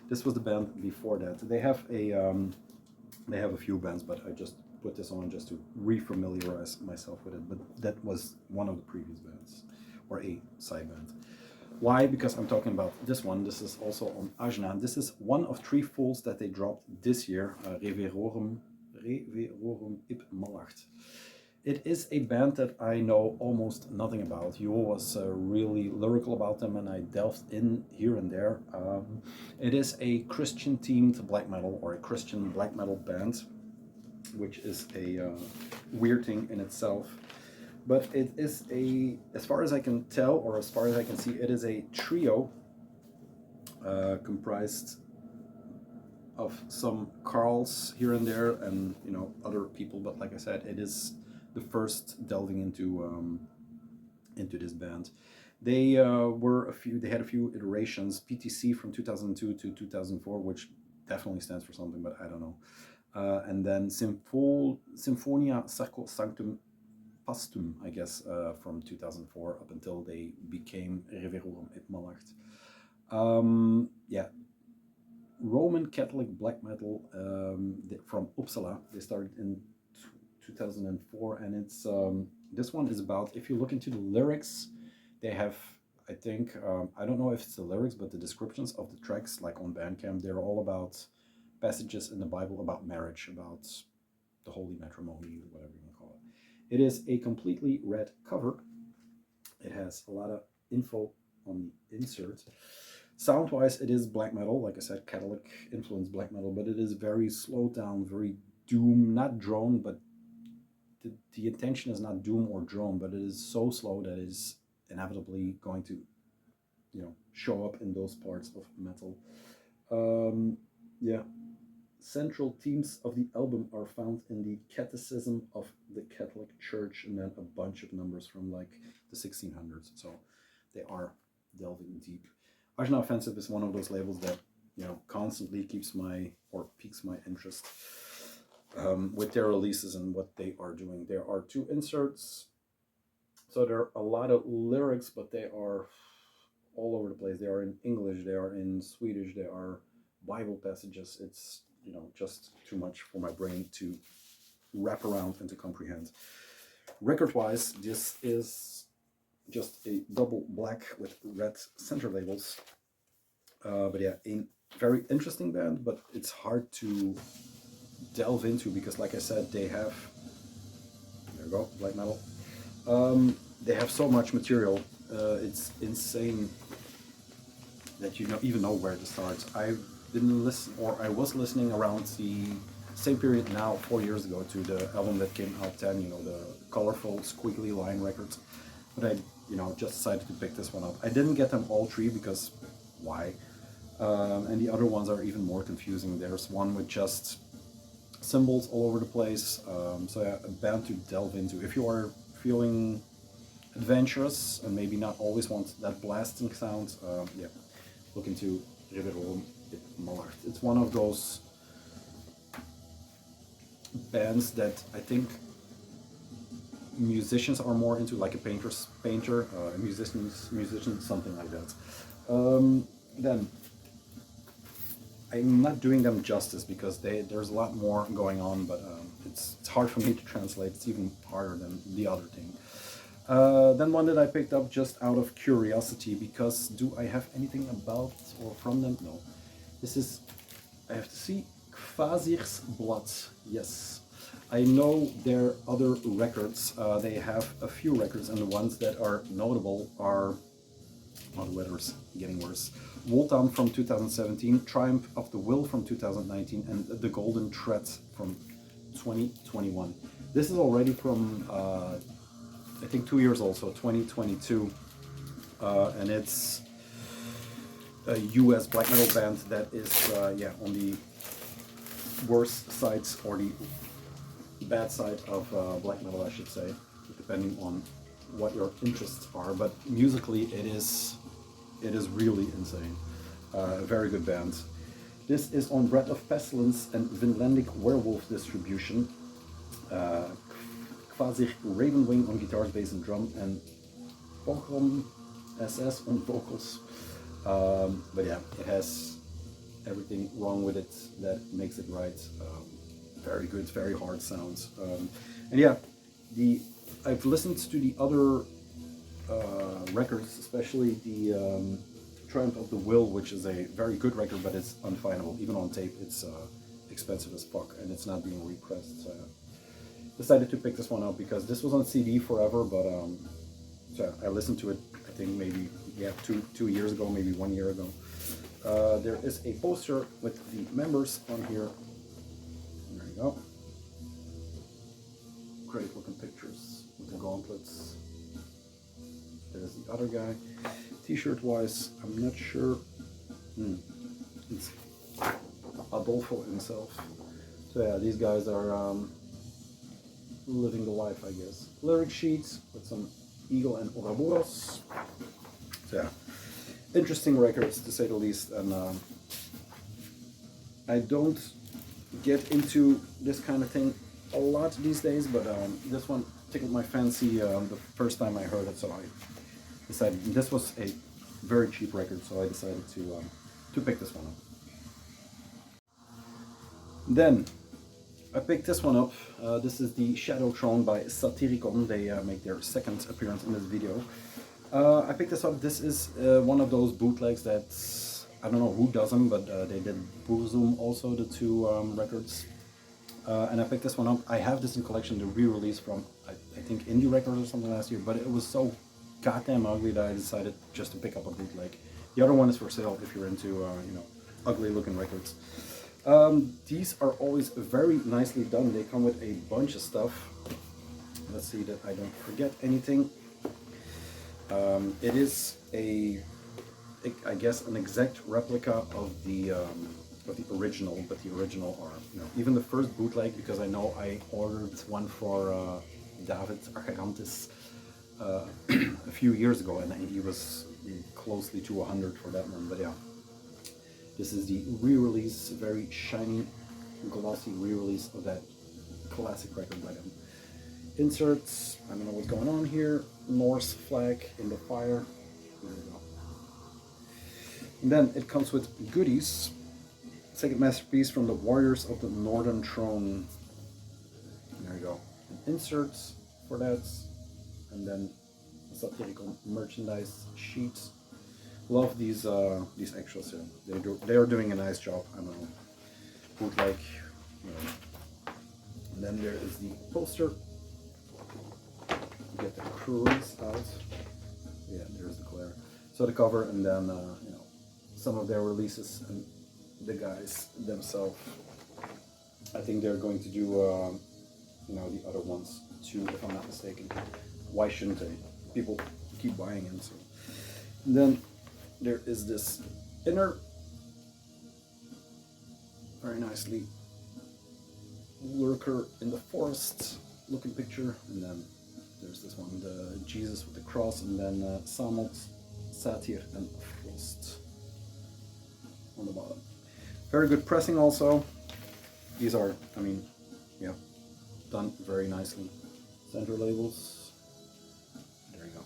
this was the band before that. They have a few bands, but I just put this on just to re-familiarize myself with it. But that was one of the previous bands, or a side band. Why? Because I'm talking about this one. This is also on Ajna. This is one of 3 fulls that they dropped this year. Reverorum Ip Malacht. It is a band that I know almost nothing about. Jo was really lyrical about them, and I delved in here and there. It is a Christian-themed black metal, or a Christian black metal band, which is a weird thing in itself. But it is as far as I can tell, or as far as I can see, it is a trio comprised of some Carls here and there, and, you know, other people. But like I said, it is the first delving into this band. They had a few iterations. PTC from 2002 to 2004, which definitely stands for something, but I don't know. And then Symphonia Sacro Sanctum Pastum, I guess, from 2004 up until they became Reverorum et Malacht. Yeah, Roman Catholic black metal from Uppsala. They started in 2004, and it's this one is about, if you look into the lyrics, they have, I think, I don't know if it's the lyrics, but the descriptions of the tracks, like on Bandcamp, they're all about passages in the Bible about marriage, about the holy matrimony, whatever you want to call it. It is a completely red cover. It has a lot of info on the insert. Sound-wise, it is black metal, like I said, Catholic influenced black metal, but it is very slowed down, very doom, not drone, but the intention is not doom or drone, but it is so slow that it is inevitably going to, you know, show up in those parts of metal. Yeah. Central themes of the album are found in the Catechism of the Catholic Church, and then a bunch of numbers from like the 1600s. So they are delving deep. Ajna Offensive is one of those labels that, you know, constantly piques my interest with their releases and what they are doing. There are 2 inserts, so there are a lot of lyrics, but they are all over the place. They are in English, they are in Swedish, they are Bible passages. It's, you know, just too much for my brain to wrap around and to comprehend. Record-wise, this is just a double black with red center labels. But yeah, a very interesting band, but it's hard to delve into, because like I said, they have, there we go, black metal. They have so much material. It's insane that you even know where to start. I've been I was listening around the same period now, 4 years ago, to the album that came out then, the colorful squiggly line records. But I, just decided to pick this one up. I didn't get them all three because why? And the other ones are even more confusing. There's one with just symbols all over the place. So yeah, a band to delve into. If you are feeling adventurous and maybe not always want that blasting sound, yeah, look into Reverorum, Malac. It's one of those bands that I think musicians are more into, like a painter, a musician, something like that. Then I'm not doing them justice because there's a lot more going on, but it's hard for me to translate. It's even harder than the other thing. Then one that I picked up just out of curiosity, because do I have anything about or from them? No. This is, I have to see, Kvasir's Blood. Yes. I know their other records. They have a few records, and the ones that are notable are, oh, the weather's getting worse. Voltan from 2017, Triumph of the Will from 2019, and The Golden Thread from 2021. This is already from, I think, 2 years old, so 2022. And it's a US black metal band that is, yeah, on the worst sides, or the bad side of black metal, I should say, depending on what your interests are. But musically, it is really insane. A very good band. This is on Breath of Pestilence and Vinlandic Werewolf distribution. Kvasir Ravenwing on guitars, bass and drum, and Bochum SS on vocals. But yeah, it has everything wrong with it that makes it right. Very good, very hard sounds. And yeah, I've listened to the other records, especially the Triumph of the Will, which is a very good record, but it's unfindable. Even on tape, it's expensive as fuck, and it's not being repressed. So I decided to pick this one up because this was on CD forever, but so I listened to it, I think maybe, yeah, two years ago, maybe 1 year ago. There is a poster with the members on here. There you go. Great looking pictures with the gauntlets. There's the other guy. T-shirt wise, I'm not sure. It's Adolfo himself. So yeah, these guys are living the life, I guess. Lyric sheets with some Eagle and Ouroboros. So yeah, interesting records to say the least. And I don't get into this kind of thing a lot these days, but this one tickled my fancy the first time I heard it, so I decided, this was a very cheap record, so I decided to pick this one up. Then I picked this one up. This is the Shadow Throne by Satyricon. They make their second appearance in this video. I picked this up. This is one of those bootlegs that, I don't know who does them, but they did Burzum also, the two records. And I picked this one up. I have this in collection, the re-release from, I think, Indie Records or something last year, but it was so goddamn ugly that I decided just to pick up a bootleg. The other one is for sale if you're into, you know, ugly looking records. These are always very nicely done. They come with a bunch of stuff. Let's see that I don't forget anything. It is I guess, an exact replica of the original, but the original are, you know, even the first bootleg, because I know I ordered one for David Archerantis a few years ago, and he was closely to 100 for that one. But yeah, this is the re-release, very shiny, glossy re-release of that classic record by them. Inserts, I don't know what's going on here. Norse flag in the fire. There we go. And then it comes with goodies. Second masterpiece from the Warriors of the Northern Throne. There you go. And inserts for that. And then a Satyricon merchandise sheet. Love these extras here. They are doing a nice job. I don't know. Bootleg, you know, And then there is the poster. Get the crease out. Yeah, there's the glare. So the cover, and then you know, some of their releases and the guys themselves. I think they're going to do you know, the other ones too, if I'm not mistaken. Why shouldn't they? People keep buying it. So. And then there is this inner, very nicely lurker in the forest looking picture, and then there's this one, the Jesus with the cross, and then Samot, Satyr, and Frost on the bottom. Very good pressing also. These are, I mean, yeah, done very nicely. Center labels. There you go.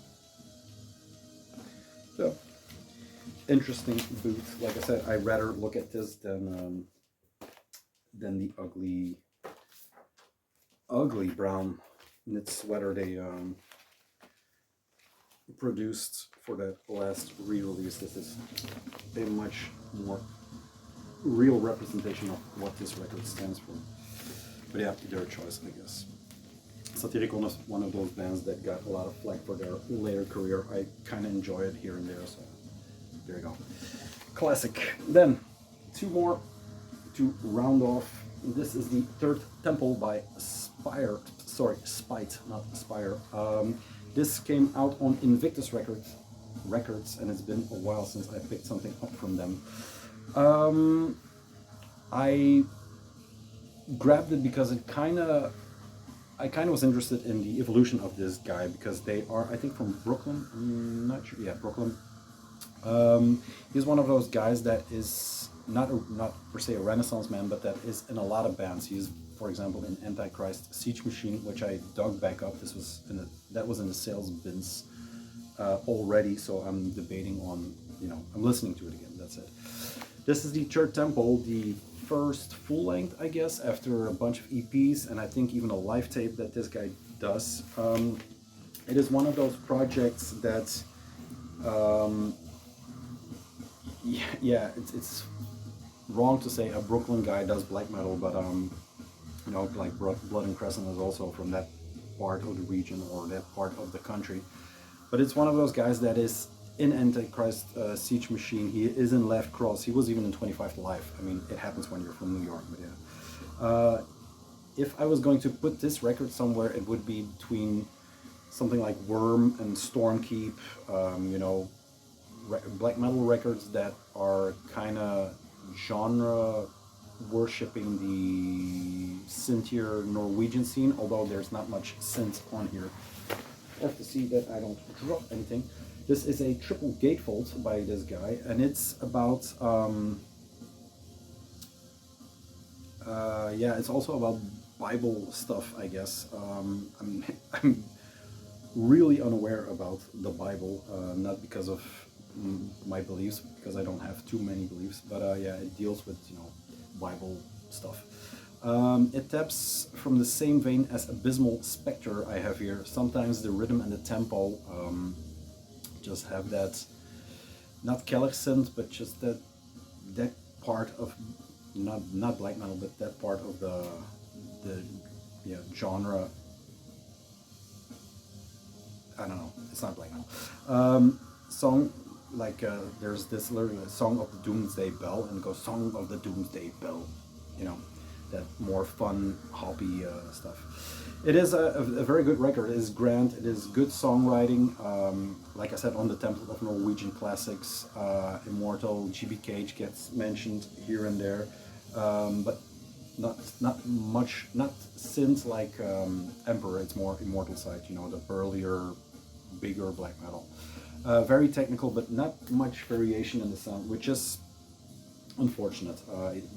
So, interesting boot. Like I said, I'd rather look at this than the ugly brown knit sweater they produced for that last re-release. This is a much more real representation of what this record stands for. But yeah, their choice, I guess. Satyricon is one of those bands that got a lot of flack for their later career. I kind of enjoy it here and there, so there you go. Classic. Then, two more to round off. This is the Third Temple by Spite, not Spire. This came out on Invictus Records, and it's been a while since I picked something up from them. I grabbed it because I kind of was interested in the evolution of this guy, because they are, I think, from Brooklyn. I'm not sure. Yeah, Brooklyn. He's one of those guys that is not per se a Renaissance man, but that is in a lot of bands. He's, for example, in Antichrist Siege Machine, which I dug back up. This was that was in the sales bins already, so I'm debating on, you know, I'm listening to it again. That's it. This is the Third Temple, the first full length, I guess, after a bunch of EPs, and I think even a live tape that this guy does. It is one of those projects that, yeah, it's wrong to say a Brooklyn guy does black metal, but you know, like Blood and Crescent is also from that part of the region or that part of the country. But it's one of those guys that is in Antichrist Siege Machine. He is in Left Cross. He was even in 25 to Life. I mean, it happens when you're from New York, but yeah. If I was going to put this record somewhere, it would be between something like Worm and Stormkeep, you know, black metal records that are kind of genre worshipping the synthier Norwegian scene, although there's not much synth on here. I have to see that I don't drop anything. This is a triple gatefold by this guy, and it's about yeah, it's also about Bible stuff, I guess. I'm really unaware about the Bible, not because of my beliefs, because I don't have too many beliefs, but yeah, it deals with, you know, Bible stuff. It taps from the same vein as Abysmal Spectre I have here. Sometimes the rhythm and the tempo just have that, not Keller synth, but just that part of, not black metal, but that part of the yeah, genre. I don't know, it's not black metal. Song, like there's this lyric, Song of the Doomsday Bell, and it goes Song of the Doomsday Bell, you know, that more fun, hoppy stuff. It is a very good record. It is grand, it is good songwriting, like I said, on the template of Norwegian classics. Immortal, GB Cage gets mentioned here and there, but not much, not synth like Emperor. It's more Immortal side, you know, the burlier, bigger black metal. Very technical, but not much variation in the sound, which is unfortunate.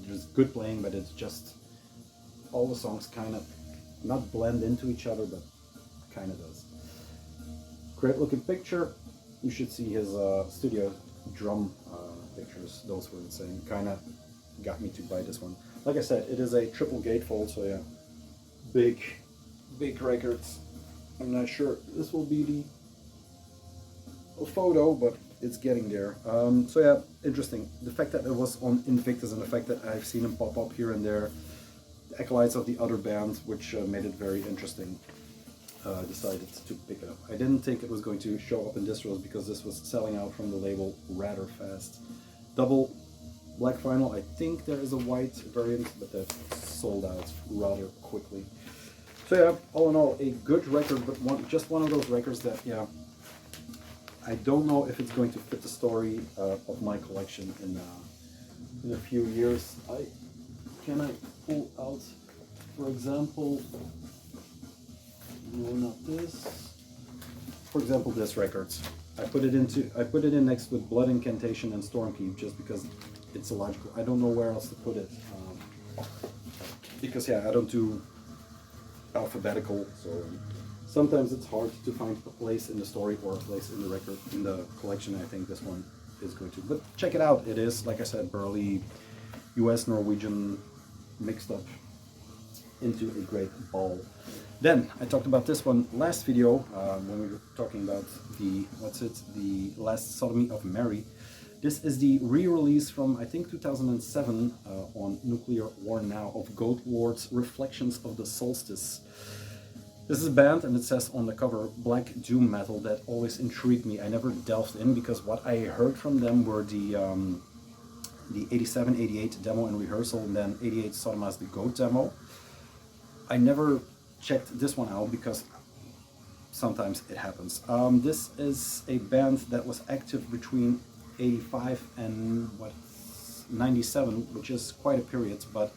There's good playing, but it's just all the songs kind of not blend into each other, but kind of does. Great looking picture. You should see his studio drum pictures. Those were insane. Kind of got me to buy this one. Like I said, it is a triple gatefold, so yeah, big records. I'm not sure this will be the photo, but it's getting there. So yeah, interesting. The fact that it was on Invictus and the fact that I've seen him pop up here and there, acolytes of the other band, which made it very interesting. Decided to pick it up. I didn't think it was going to show up in distros because this was selling out from the label rather fast. Double black vinyl. I think there is a white variant, but that sold out rather quickly. So yeah, all in all, a good record, but just one of those records that, yeah, I don't know if it's going to fit the story of my collection in a few years. Can I pull out, for example, no, not this. For example, this record. I put it in next with Blood Incantation and Stormkeep just because it's illogical. I don't know where else to put it. Because yeah, I don't do alphabetical, so sometimes it's hard to find a place in the story or a place in the record, in the collection. I think this one is going to. But check it out. It is, like I said, burly US Norwegian mixed up into a great ball. Then I talked about this one last video when we were talking about the last Sodomy of Mary. This is the re-release from I think 2007 on Nuclear War Now of Goatlord's Reflections of the Solstice. This is a band, and it says on the cover, black doom metal, that always intrigued me. I never delved in because what I heard from them were the 87, 88 demo and rehearsal, and then 88 Sodomas the Goat demo. I never checked this one out because sometimes it happens. This is a band that was active between 85 and 97, which is quite a period, but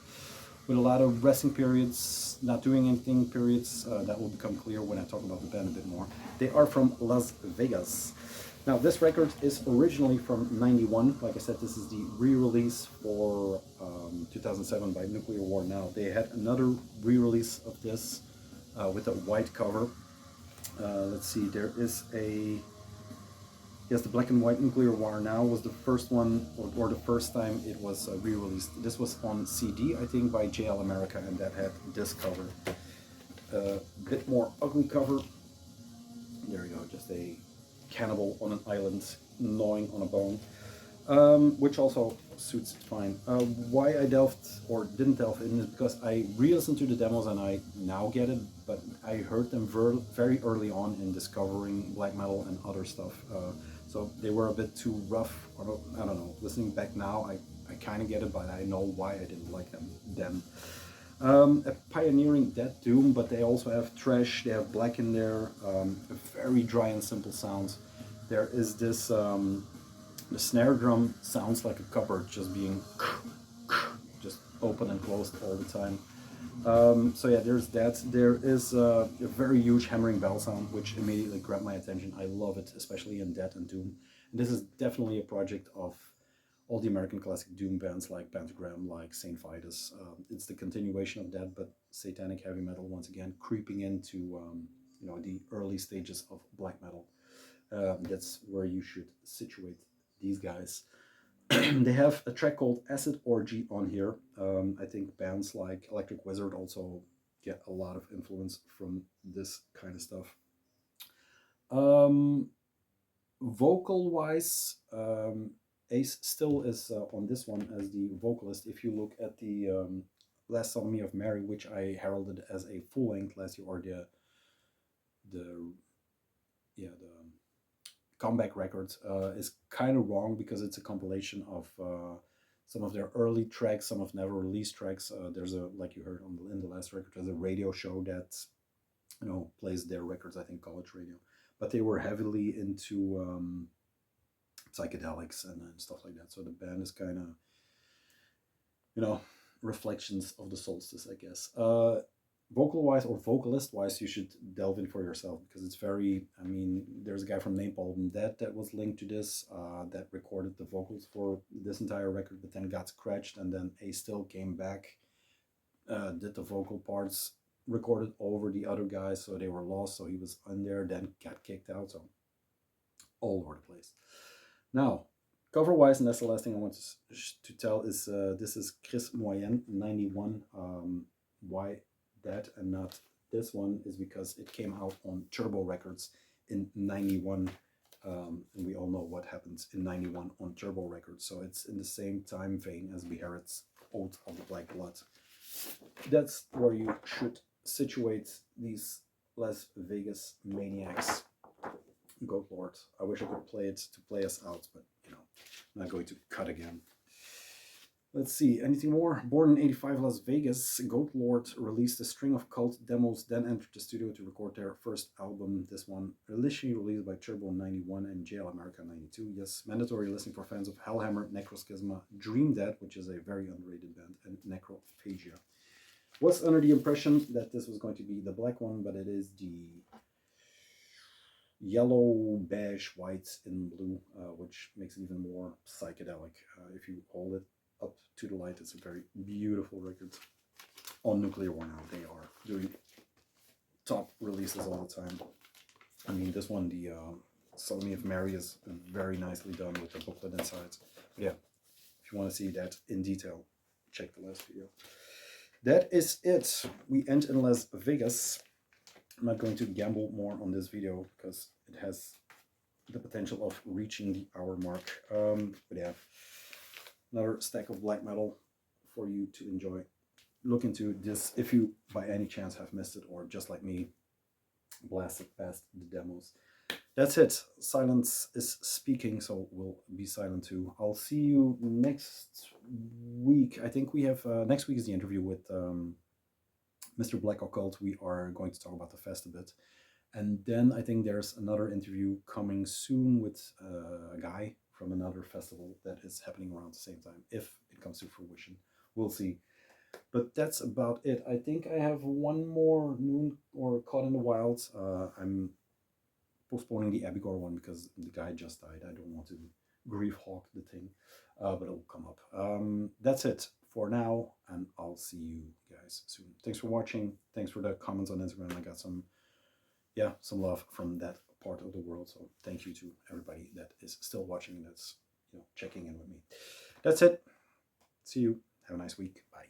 with a lot of resting periods, not doing anything periods. That will become clear when I talk about the band a bit more. They are from Las Vegas. Now, this record is originally from 91. Like I said, this is the re-release for 2007 by Nuclear War Now. They had another re-release of this with a white cover. Let's see, there is a... Yes, the black and white Nuclear War Now was the first one, or the first time it was re-released. This was on CD, I think, by JL America, and that had this cover. A bit more ugly cover. There you go, just a cannibal on an island gnawing on a bone, which also suits it fine. Why I delved or didn't delve in is because I re-listened to the demos and I now get it, but I heard them very early on in discovering black metal and other stuff. So they were a bit too rough. I don't know. Listening back now, I kind of get it, but I know why I didn't like them then. A pioneering death doom, but they also have thrash, they have black in there, very dry and simple sounds. There is this, the snare drum sounds like a cupboard just being just open and closed all the time. So yeah, there's that. There is a very huge hammering bell sound, which immediately grabbed my attention. I love it, especially in Death and Doom. And this is definitely a project of all the American classic doom bands like Pentagram, like Saint Vitus. It's the continuation of that, but satanic heavy metal once again, creeping into you know, the early stages of black metal. That's where you should situate these guys. They have a track called Acid Orgy on here. I think bands like Electric Wizard also get a lot of influence from this kind of stuff. Vocal-wise, Ace still is on this one as the vocalist. If you look at the Last Sodomy of Mary, which I heralded as a full-length last year, or the comeback records, is kind of wrong because it's a compilation of some of their early tracks, some of never released tracks. There's a, like you heard in the last record, there's a radio show that, you know, plays their records, I think college radio, but they were heavily into psychedelics and stuff like that. So the band is kind of, you know, reflections of the solstice, I guess. Vocal-wise or vocalist-wise, you should delve in for yourself because it's very, I mean, there's a guy from Napalm Dead that was linked to this, that recorded the vocals for this entire record, but then got scratched, and then Ace still came back, did the vocal parts, recorded over the other guys, so they were lost, so he was on there, then got kicked out, so all over the place. Now, cover-wise, and that's the last thing I want to tell, is this is Chris Moyen, 91. Why that and not this one is because it came out on Turbo Records in 91, and we all know what happens in 91 on Turbo Records, so it's in the same time vein as Beherit's Oath of the Black Blood. that's where you should situate these Las Vegas maniacs. Goatlord. I wish I could play it to play us out, but you know, I'm not going to cut again. Let's see, anything more? Born in 85 Las Vegas, Goatlord released a string of cult demos, then entered the studio to record their first album. This one initially released by Turbo 91 and JL America 92. Yes, mandatory listening for fans of Hellhammer, Necroschisma, Dream Dead, which is a very underrated band, and Necrophagia. Was under the impression that this was going to be the black one, but it is the yellow, beige, white, in blue, which makes it even more psychedelic. If you hold it up to the light, it's a very beautiful record. On Nuclear War now, they are doing top releases all the time. I mean, this one, the Sodomy of Mary, is very nicely done with the booklet inside. But yeah, if you want to see that in detail, check the last video. That is it. We end in Las Vegas. I'm not going to gamble more on this video because it has the potential of reaching the hour mark. But yeah, another stack of black metal for you to enjoy. Look into this if you by any chance have missed it, or just like me, blasted past the demos. That's it. Silence is speaking, so we'll be silent too. I'll see you next week. I think we have next week is the interview with Mr. Black Occult. We are going to talk about the fest a bit, and then I think there's another interview coming soon with a guy from another festival that is happening around the same time, if it comes to fruition. We'll see. But that's about it. I think I have one more Noon or Caught in the Wild. I'm postponing the Abigor one because the guy just died. I don't want to grief hawk the thing, but it'll come up. That's it for now, and I'll see you guys soon. Thanks for watching. Thanks for the comments on Instagram. I got some love from that part of the world. So thank you to everybody that is still watching and that's checking in with me. That's it. See you. Have a nice week. Bye.